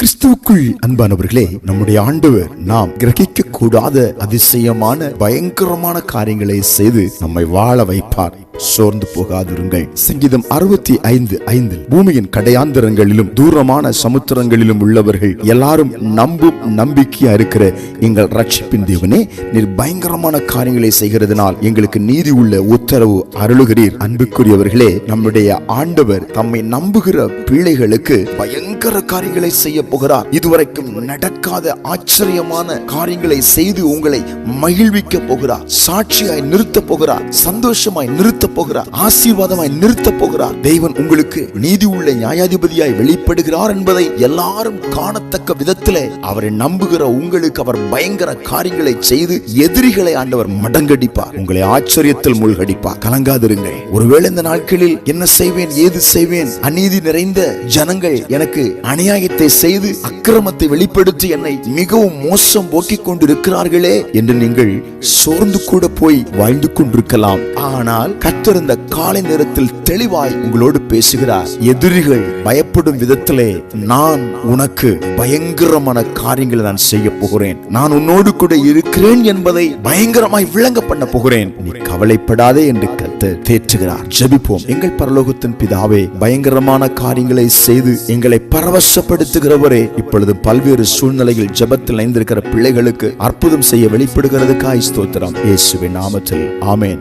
கிறிஸ்துவுக்குள் அன்பானவர்களே, நம்முடைய ஆண்டவர் நாம் கிரகிக்க கூடாத அதிசயமான பயங்கரமான காரியங்களை செய்து நம்மை வாழ வைப்பார். சோர்ந்து போகாதிருங்கள். சங்கீதம் 65:5 பூமியின் கடையாந்தரங்களிலும் தூரமான சமுத்திரங்களிலும் உள்ளவர்கள் எல்லாரும் நம்பும் நம்பிக்கையா இருக்கிற எங்கள் ரட்சிப்பின் தேவனே, நீர் பயங்கரமான காரியங்களை செய்கிறதுனால் எங்களுக்கு நீதி உள்ள உத்தரவு அருளுகிறீர். அன்புக்குரியவர்களே, நம்முடைய ஆண்டவர் தம்மை நம்புகிற பிள்ளைகளுக்கு பயங்கர காரியங்களை செய்ய போகிறார். இதுவரைக்கும் நடக்காத ஆச்சரியமான காரியங்களை செய்து உங்களை மகிழ்விக்க போகிறார். சாட்சியாய் நிறுத்த போகிறார். சந்தோஷமாய் நிறுத்த போகிறார். ஆசீர்வாதமாய் நிறுத்த போகிறார். தேவன் உங்களுக்கு நீதி உள்ள நியாயாதிபதியாய் வெளிப்படுகிறார் என்பதை எல்லாரும் காணத்தக்க விதத்திலே அவரை நம்புகிற உங்களுக்கு அவர் பயங்கர காரியங்களை செய்து எதிரிகளை ஆண்டவர் மடங்கடிப்பார். உங்களை ஆச்சரியத்தில் மூழ்கடிப்பார். கலங்காதிருங்கள். ஒருவேளை இந்த நாட்களில் என்ன செய்வேன், ஏது செய்வேன், அநீதி நிறைந்த ஜனங்கள் எனக்கு அநியாயத்தை செய்து அக்கிரமத்தை வெளிப்படுத்தி என்னை மிகவும் மோசம் போக்கிக் கொண்டிருக்கிறார்களே என்று நீங்கள் சோர்ந்து கூட போய் வாழ்ந்து கொண்டிருக்கலாம். ஆனால் கர்த்தர் இந்த காலை நேரத்தில் தெளிவாய் உங்களோடு பேசுகிறார். எதிரிகள் பயப்படும் விதத்திலே நான் உனக்கு பயங்கரமான காரியங்களை நான் செய்ய போகிறேன். நான் உன்னோடு கூட இருக்கிறேன் என்பதை பயங்கரமாய் விளங்க பண்ண போகிறேன். நீ கவலைப்படாதே என்று கர்த்தர் தேற்றுகிறார். ஜெபிப்போம். எங்கள் பரலோகத்தின் பிதாவே, பயங்கரமான காரியங்களை செய்து எங்களை பரவசப்படுத்துகிறவரே, இப்பொழுது பல்வேறு சூழ்நிலையில் ஜெபத்தில் இணைந்திருக்கிற பிள்ளைகளுக்கு அற்புதம் செய்ய வெளிப்படுகிறதுக்காய் ஸ்தோத்திரம். இயேசுவின் நாமத்தில் ஆமென்.